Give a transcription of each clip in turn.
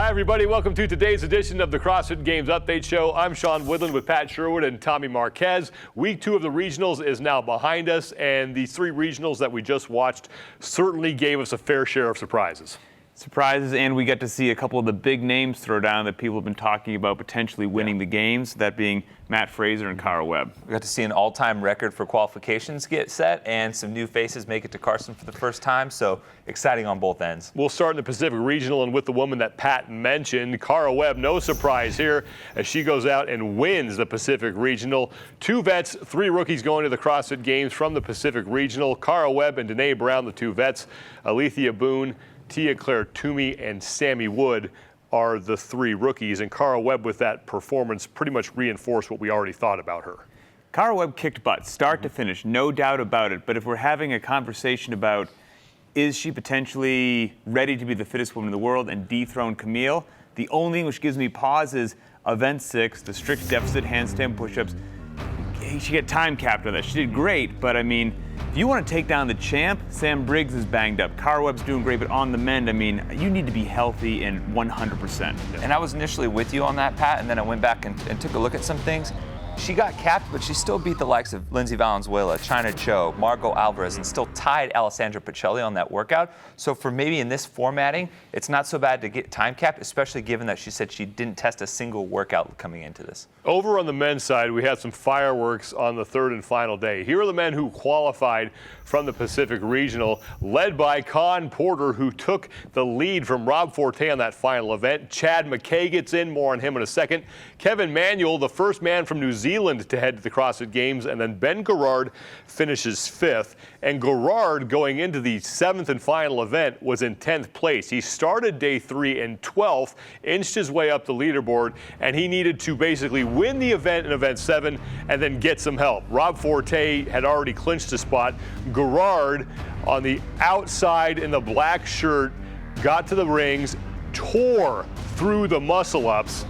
Hi, everybody. Welcome to today's edition of the CrossFit Games Update Show. I'm Sean Woodland with Pat Sherwood and Tommy Marquez. Week 2 of the regionals is now behind us, and these 3 regionals that we just watched certainly gave us a fair share of surprises. And we get to see a couple of the big names throw down that people have been talking about potentially winning the games, that being Matt Fraser and Cara Webb. We got to see an all-time record for qualifications get set and some new faces make it to Carson for the first time, so exciting on both ends. We'll start in the Pacific Regional and with the woman that Pat mentioned, Cara Webb. No surprise here as she goes out and wins the Pacific Regional. 2 vets, 3 rookies going to the CrossFit Games from the Pacific Regional. Cara Webb and Danae Brown, the 2 vets. Alethea Boone, Tia Claire Toomey, and Sammy Wood are the 3 rookies, and Cara Webb with that performance pretty much reinforced what we already thought about her. Cara Webb kicked butt, start to finish, no doubt about it. But if we're having a conversation about is she potentially ready to be the fittest woman in the world and dethrone Camille, the only thing which gives me pause is event 6, the strict deficit handstand push-ups. She got time capped on that. She did great, but I mean, if you want to take down the champ, Sam Briggs is banged up. Cara Webb's doing great, but on the mend, I mean, you need to be healthy and 100%. And I was initially with you on that, Pat, and then I went back and took a look at some things. She got capped, but she still beat the likes of Lindsay Valenzuela, China Cho, Margot Alvarez, and still tied Alessandra Pacelli on that workout. So for maybe in this formatting, it's not so bad to get time capped, especially given that she said she didn't test a single workout coming into this. Over on the men's side, we had some fireworks on the 3rd and final day. Here are the men who qualified from the Pacific Regional, led by Con Porter, who took the lead from Rob Forte on that final event. Chad McKay gets in, more on him in a second. Kevin Manuel, the first man from New Zealand to head to the CrossFit Games, and then Ben Gerard finishes 5th. And Gerard, going into the 7th and final event, was in 10th place. He started day 3 in 12th, inched his way up the leaderboard, and he needed to basically win the event in event 7 and then get some help. Rob Forte had already clinched a spot. Gerard, on the outside in the black shirt, got to the rings, tore through the muscle-ups,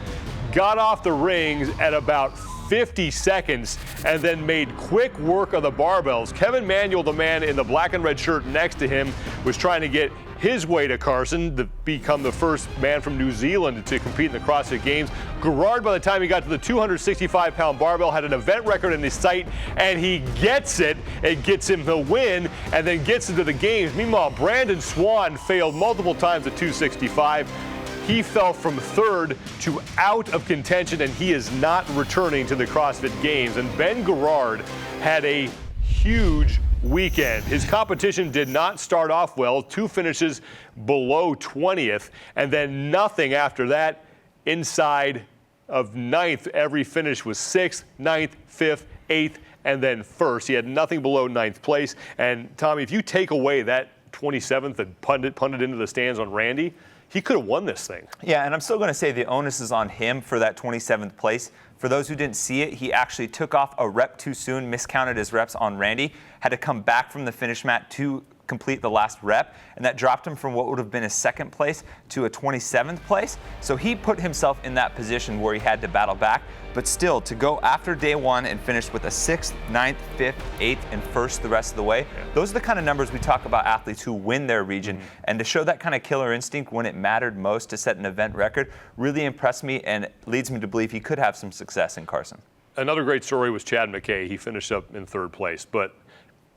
got off the rings at about 50 seconds, and then made quick work of the barbells. Kevin Manuel, the man in the black and red shirt next to him, was trying to get his way to Carson to become the first man from New Zealand to compete in the CrossFit Games. Gerard, by the time he got to the 265-pound barbell, had an event record in his sight, and he gets it. It gets him the win, and then gets into the games. Meanwhile, Brandon Swan failed multiple times at 265. He fell from 3rd to out of contention, and he is not returning to the CrossFit Games. And Ben Gerard had a huge weekend. His competition did not start off well, 2 finishes below 20th, and then nothing after that. Inside of 9th, every finish was 6th, 9th, 5th, 8th, and then 1st. He had nothing below 9th place. And Tommy, if you take away that 27th and punted into the stands on Randy, he could have won this thing. Yeah, and I'm still going to say the onus is on him for that 27th place. For those who didn't see it, he actually took off a rep too soon, miscounted his reps on Randy, had to come back from the finish mat to complete the last rep, and that dropped him from what would have been his 2nd place to a 27th place. So he put himself in that position where he had to battle back, but still to go after day 1 and finish with a 6th, 9th, 5th, 8th, and 1st the rest of the way. Those are the kind of numbers we talk about athletes who win their region, and to show that kind of killer instinct when it mattered most to set an event record really impressed me and leads me to believe he could have some success in Carson. Another great story was Chad McKay. He finished up in 3rd place, but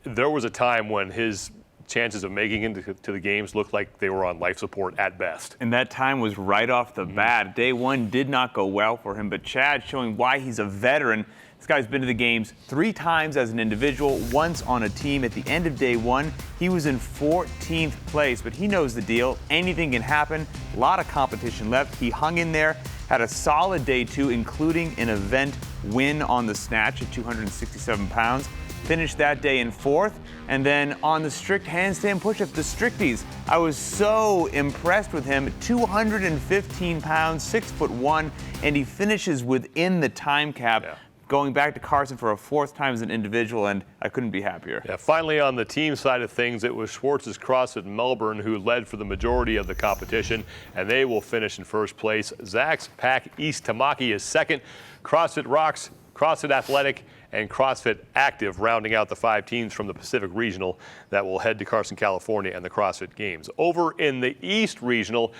there was a time when his chances of making it to the games looked like they were on life support at best. And that time was right off the bat. Day 1 did not go well for him, but Chad showing why he's a veteran. This guy's been to the games 3 times as an individual, once on a team. At the end of day 1, he was in 14th place, but he knows the deal. Anything can happen. A lot of competition left. He hung in there, had a solid day 2, including an event win on the snatch at 267 pounds. Finished that day in 4th, and then on the strict handstand push-up, the stricties, I was so impressed with him. 215 pounds, 6'1", and he finishes within the time cap. Yeah. Going back to Carson for a 4th time as an individual, and I couldn't be happier. Yeah, finally on the team side of things, it was Schwartz's CrossFit Melbourne who led for the majority of the competition, and they will finish in 1st place. Zach's Pack East Tamaki is 2nd. CrossFit Rocks, CrossFit Athletic, and CrossFit Active rounding out the 5 teams from the Pacific Regional that will head to Carson, California and the CrossFit Games. Over in the East Regional,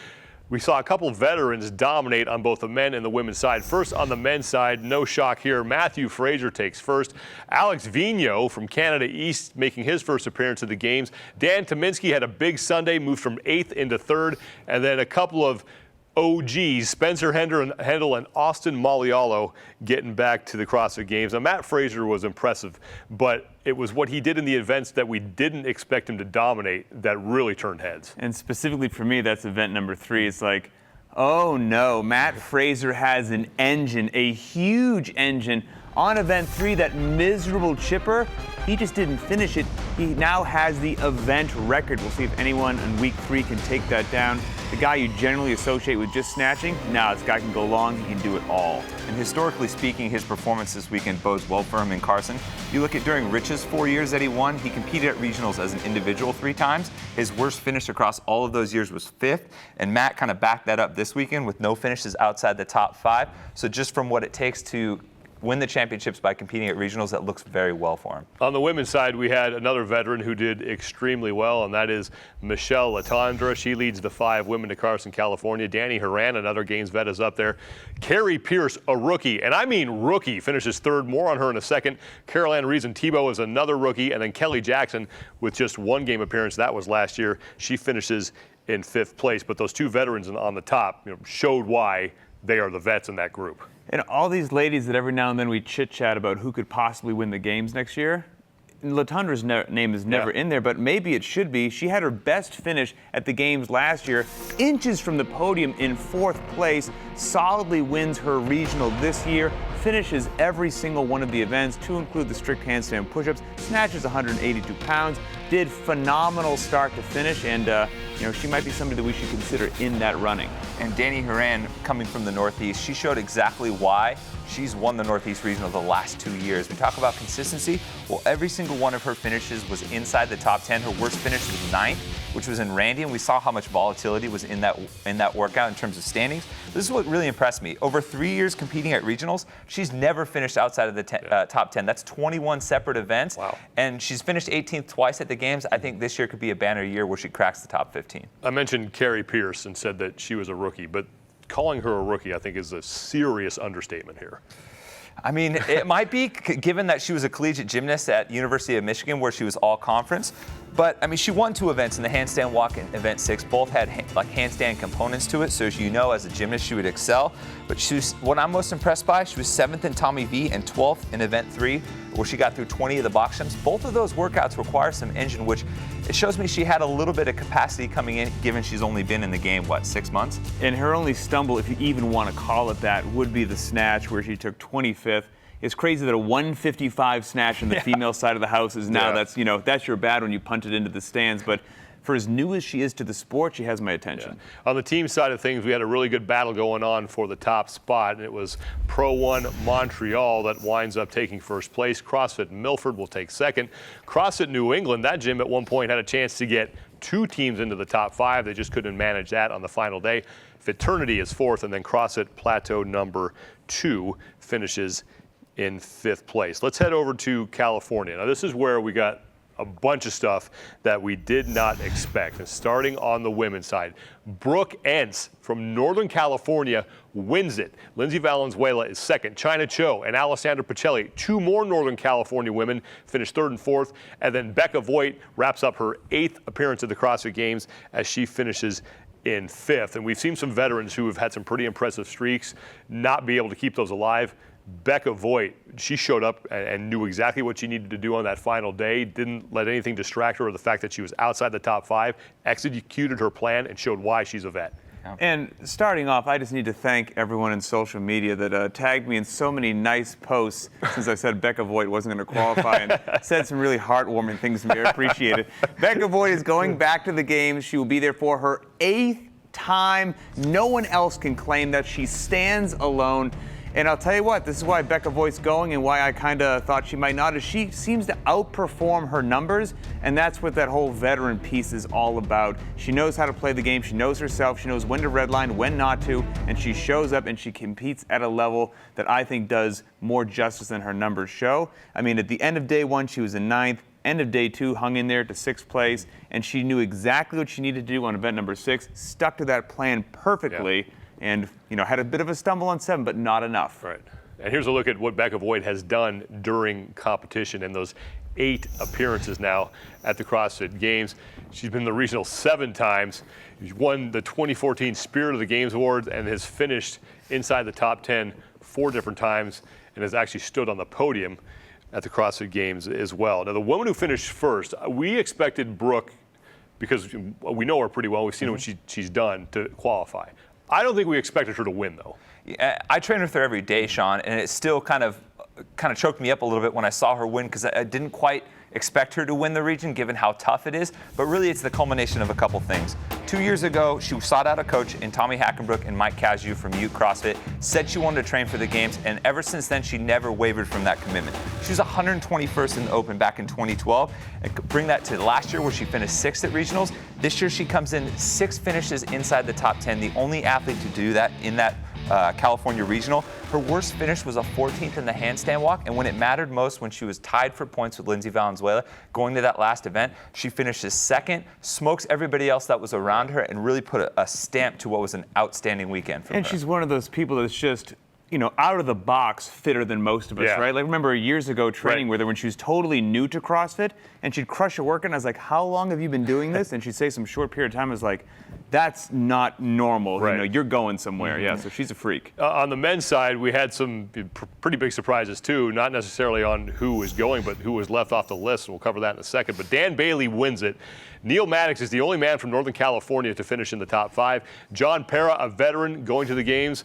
we saw a couple veterans dominate on both the men and the women's side. First, on the men's side, no shock here, Matthew Fraser takes first. Alex Vigneault from Canada East making his first appearance at the games. Dan Tominski had a big Sunday, moved from 8th into 3rd, and then a couple of OGs, Spencer Hendel and Austin Malialo, getting back to the CrossFit Games. Now, Matt Fraser was impressive, but it was what he did in the events that we didn't expect him to dominate that really turned heads. And specifically for me, that's event number 3. It's like, oh no, Matt Fraser has an engine, a huge engine. On event 3, that miserable chipper, he just didn't finish it. He now has the event record. We'll see if anyone in week 3 can take that down. The guy you generally associate with just snatching, now this guy can go long, he can do it all. And historically speaking, his performance this weekend bodes well for him in Carson. You look at during Rich's 4 years that he won, he competed at regionals as an individual 3 times. His worst finish across all of those years was 5th, and Matt kind of backed that up this weekend with no finishes outside the top 5. So just from what it takes to win the championships by competing at regionals, that looks very well for him. On the women's side, we had another veteran who did extremely well, and that is Michelle Latondra. She leads the 5 women to Carson, California. Danny Horan, another Games vet, is up there. Carrie Pierce, a rookie, and I mean rookie, finishes 3rd. More on her in a second. Caroline Reason-Tebow is another rookie, and then Kelly Jackson with just 1 game appearance. That was last year. She finishes in 5th place. But those 2 veterans on the top, showed why they are the vets in that group. And all these ladies that every now and then we chit-chat about who could possibly win the games next year, Latondra's name is never in there, but maybe it should be. She had her best finish at the games last year, inches from the podium in 4th place, solidly wins her regional this year, finishes every single one of the events, to include the strict handstand push-ups, snatches 182 pounds, did phenomenal start to finish, and she might be somebody that we should consider in that running. And Danny Horan, coming from the Northeast, she showed exactly why she's won the Northeast Regional the last 2 years. We talk about consistency. Well, every single one of her finishes was inside the top 10. Her worst finish was 9th, which was in Randy, and we saw how much volatility was in that workout in terms of standings. This is what really impressed me. Over 3 years competing at regionals, she's never finished outside of the top 10. That's 21 separate events. Wow. And she's finished 18th twice at the games. I think this year could be a banner year where she cracks the top 15. I mentioned Carrie Pierce and said that she was a rookie, but calling her a rookie, I think, is a serious understatement here. I mean, it might be, given that she was a collegiate gymnast at University of Michigan, where she was all conference. But, I mean, she won 2 events in the handstand walk and event 6. Both had handstand components to it. So, as you know, as a gymnast, she would excel. But what I'm most impressed by, she was 7th in Tommy V and 12th in event 3, where she got through 20 of the box jumps. Both of those workouts require some engine, which it shows me she had a little bit of capacity coming in, given she's only been in the game, 6 months? And her only stumble, if you even want to call it that, would be the snatch, where she took 25th. It's crazy that a 155 snatch on the female side of the house is now, that's your bad when you punt it into the stands. But for as new as she is to the sport, she has my attention. Yeah. On the team side of things, we had a really good battle going on for the top spot, and it was Pro 1 Montreal that winds up taking 1st place. CrossFit Milford will take 2nd. CrossFit New England, that gym at one point had a chance to get 2 teams into the top 5. They just couldn't manage that on the final day. Fraternity is 4th, and then CrossFit Plateau number 2 finishes in 5th place. Let's head over to California. Now, this is where we got a bunch of stuff that we did not expect. And starting on the women's side, Brooke Entz from Northern California wins it. Lindsay Valenzuela is 2nd. China Cho and Alessandra Pacelli, 2 more Northern California women, finish 3rd and 4th. And then Becca Voigt wraps up her 8th appearance at the CrossFit Games as she finishes in 5th. And we've seen some veterans who have had some pretty impressive streaks not be able to keep those alive. Becca Voigt, she showed up and knew exactly what she needed to do on that final day, didn't let anything distract her, or the fact that she was outside the top 5, executed her plan, and showed why she's a vet. And starting off, I just need to thank everyone in social media that tagged me in so many nice posts since I said Becca Voigt wasn't going to qualify, and said some really heartwarming things to me. I appreciate it. Becca Voigt is going back to the games. She will be there for her 8th time. No one else can claim that. She stands alone. And I'll tell you what, this is why Becca Voigt's going, and why I kind of thought she might not, is she seems to outperform her numbers, and that's what that whole veteran piece is all about. She knows how to play the game, she knows herself, she knows when to redline, when not to, and she shows up and she competes at a level that I think does more justice than her numbers show. I mean, at the end of day 1, she was in 9th, End of day 2, hung in there to 6th place, and she knew exactly what she needed to do on event number 6, stuck to that plan perfectly, and had a bit of a stumble on 7, but not enough. Right. And here's a look at what Becca Voigt has done during competition in those 8 appearances now at the CrossFit Games. She's been in the regional 7 times. She's won the 2014 Spirit of the Games Awards and has finished inside the top 10 4 different times and has actually stood on the podium at the CrossFit Games as well. Now, the woman who finished first, we expected Brooke, because we know her pretty well, we've seen what she's done, to qualify. I don't think we expected her to win, though. I train with her every day, Sean, and it still kind of choked me up a little bit when I saw her win, because I didn't quite expect her to win the region given how tough it is. But really, it's the culmination of a couple things. 2 years ago, she sought out a coach in Tommy Hackenbrook and Mike Casu from Ute CrossFit, said she wanted to train for the games, and ever since then, she never wavered from that commitment. She was 121st in the Open back in 2012, and bring that to last year where she finished 6th at regionals. This year, she comes in 6 finishes inside the top 10, the only athlete to do that in that California regional. Her worst finish was a 14th in the handstand walk, and when it mattered most, when she was tied for points with Lindsay Valenzuela going to that last event, she finishes 2nd, smokes everybody else that was around her, and really put a stamp to what was an outstanding weekend for her. And she's one of those people that's just out of the box fitter than most of us, right? Like, remember years ago training with her when she was totally new to CrossFit, and she'd crush a workout, and I was like, how long have you been doing this? And she'd say some short period of time. I was like, that's not normal. Right. You're going somewhere. Yeah, so she's a freak. On the men's side, we had some pretty big surprises, too, not necessarily on who was going, but who was left off the list, and we'll cover that in a second. But Dan Bailey wins it. Neil Maddox is the only man from Northern California to finish in the top 5. John Parra, a veteran, going to the games.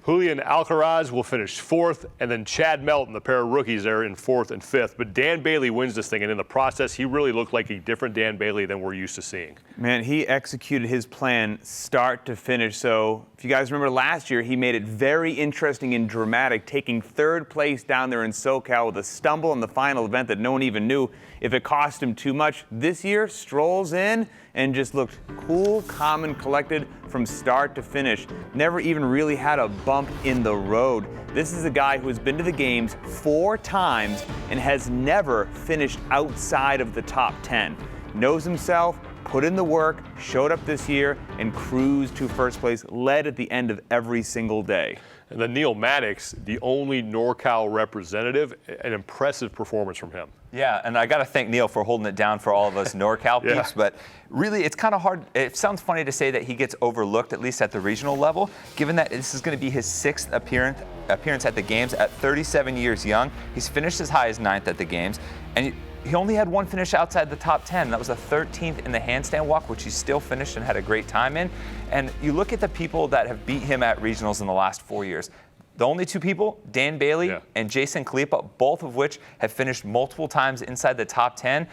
Julian Alcaraz will finish 4th, and then Chad Melton, the pair of rookies, there in 4th and 5th. But Dan Bailey wins this thing, and in the process, he really looked like a different Dan Bailey than we're used to seeing. Man, he executed his plan start to finish. So if you guys remember last year, he made it very interesting and dramatic, taking 3rd place down there in SoCal with a stumble in the final event that no one even knew if it cost him too much. This year, strolls in and just looked cool, calm, and collected from start to finish. Never even really had a bump in the road. This is a guy who has been to the games 4 times and has never finished outside of the top 10. Knows himself, put in the work, showed up this year, and cruised to 1st place, led at the end of every single day. And then Neil Maddox, the only NorCal representative, an impressive performance from him. Yeah, and I got to thank Neil for holding it down for all of us NorCal peeps, but really it's kind of hard. It sounds funny to say that he gets overlooked, at least at the regional level, given that this is going to be his 6th appearance at the games at 37 years young. He's finished as high as 9th at the games, and he only had 1 finish outside the top 10. That was a 13th in the handstand walk, which he still finished and had a great time in. And you look at the people that have beat him at regionals in the last 4 years. The only 2 people, Dan Bailey and Jason Kalipa, both of which have finished multiple times inside the top 10.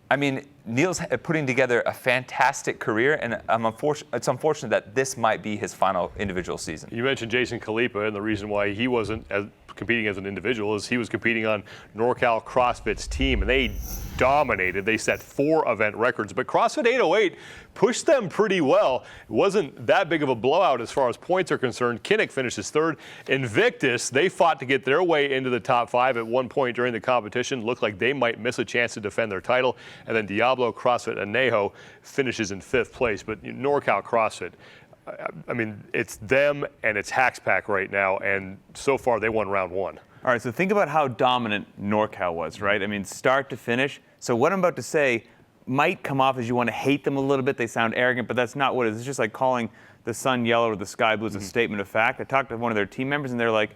I mean, Neil's putting together a fantastic career, and it's unfortunate that this might be his final individual season. You mentioned Jason Kalipa, and the reason why he wasn't competing as an individual is he was competing on NorCal CrossFit's team, and they dominated. They set 4 event records, but CrossFit 808 pushed them pretty well. It wasn't that big of a blowout as far as points are concerned. Kinnick finishes 3rd. Invictus, they fought to get their way into the top 5 at one point during the competition. Looked like they might miss a chance to defend their title. And then Diablo CrossFit Anejo finishes in 5th place. But NorCal CrossFit, I mean, it's them and it's Hackspack right now, and so far they won round 1. All right, so think about how dominant NorCal was, right? I mean, start to finish. So what I'm about to say might come off as you want to hate them a little bit. They sound arrogant, but that's not what it is. It's just like calling the sun yellow or the sky blue is a statement of fact. I talked to one of their team members, and they're like,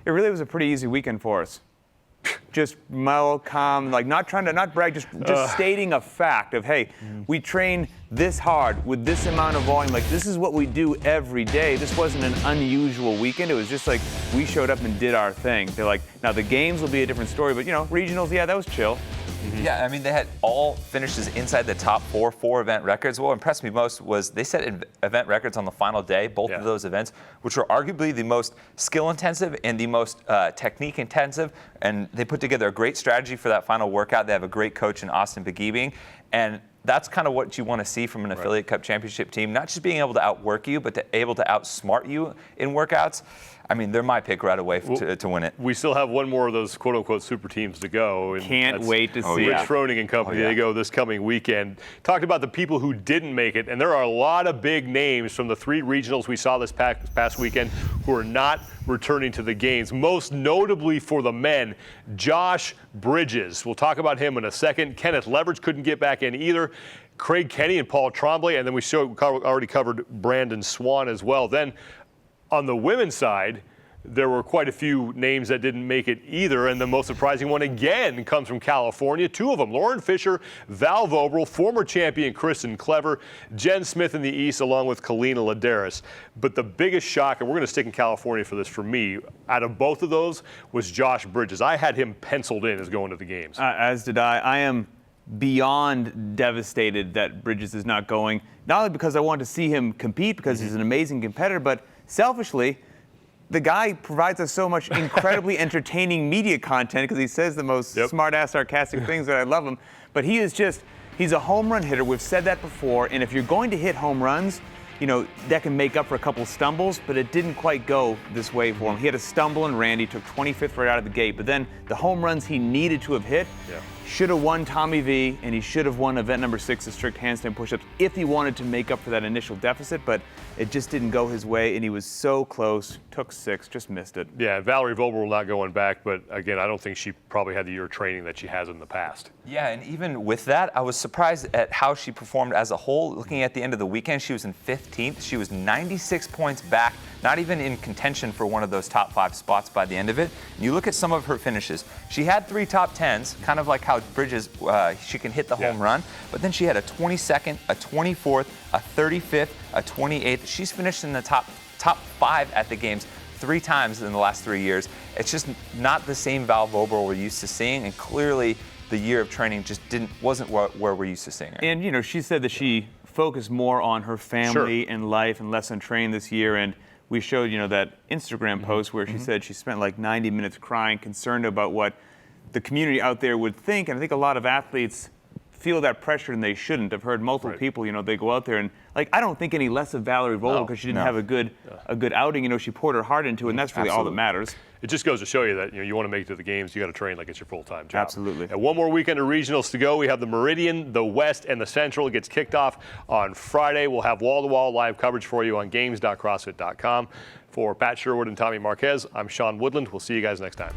it really was a pretty easy weekend for us. Just mellow, calm, like not trying to, not brag, just stating a fact of, hey, we train this hard with this amount of volume. Like, this is what we do every day. This wasn't an unusual weekend. It was just like we showed up and did our thing. They're like, now the games will be a different story, but regionals, yeah, that was chill. Yeah, I mean, they had all finishes inside the top 4 event records. What impressed me most was they set event records on the final day, both of those events, which were arguably the most skill-intensive and the most technique-intensive. And they put together a great strategy for that final workout. They have a great coach in Austin Begebing. And that's kind of what you want to see from an Affiliate Cup Championship team, not just being able to outwork you, but able to outsmart you in workouts. I mean, they're my pick right away to win it. We still have one more of those quote-unquote super teams to go. And Can't wait to see Rich it. Froning and company. They go this coming weekend. Talked about the people who didn't make it, and there are a lot of big names from the 3 regionals we saw this past weekend who are not returning to the games. Most notably for the men, Josh Bridges. We'll talk about him in a second. Kenneth Leverage couldn't get back in either. Craig Kenny and Paul Tremblay, and then we already covered Brandon Swan as well. Then on the women's side, there were quite a few names that didn't make it either, and the most surprising one again comes from California. 2 of them, Lauren Fisher, Val Vobrel, former champion Kristen Clever, Jen Smith in the East, along with Kalina Ladaris. But the biggest shock, and we're going to stick in California for this for me, out of both of those was Josh Bridges. I had him penciled in as going to the games. As did I. I am beyond devastated that Bridges is not going, not only because I want to see him compete, because he's an amazing competitor, but selfishly, the guy provides us so much incredibly entertaining media content because he says the most smart-ass, sarcastic things that I love him. But he is just, he's a home run hitter. We've said that before. And if you're going to hit home runs, you know, that can make up for a couple stumbles, but it didn't quite go this way for him. He had a stumble in Randy, took 25th right out of the gate. But then the home runs he needed to have hit, should have won Tommy V, and he should have won event number 6, the strict handstand push-ups, if he wanted to make up for that initial deficit, but it just didn't go his way, and he was so close, took 6, just missed it. Yeah, Valerie Vobrel not going back, but again, I don't think she probably had the year of training that she has in the past. Yeah, and even with that, I was surprised at how she performed as a whole. Looking at the end of the weekend, she was in 15th. She was 96 points back, not even in contention for one of those top 5 spots by the end of it. And you look at some of her finishes. She had 3 top 10s, kind of like how Bridges, she can hit the home run, but then she had a 22nd, a 24th, a 35th, a 28th. She's finished in the top 5 at the games 3 times in the last 3 years. It's just not the same Val Vobrel we're used to seeing, and clearly the year of training just wasn't where we're used to seeing her. And you know, she said that she focused more on her family and life and less on training this year. And we showed, you know, that Instagram post where she said she spent like 90 minutes crying, concerned about what the community out there would think. And I think a lot of athletes feel that pressure and they shouldn't. I've heard multiple people, you know, they go out there and like, I don't think any less of Valerie Vobrel because she didn't have a good outing. You know, she poured her heart into it, and that's really all that matters. It just goes to show you that, you know, you want to make it to the games, you got to train like it's your full-time job. Absolutely. And one more weekend of regionals to go. We have the Meridian, the West, and the Central. It gets kicked off on Friday. We'll have wall-to-wall live coverage for you on games.crossfit.com. For Pat Sherwood and Tommy Marquez, I'm Sean Woodland. We'll see you guys next time.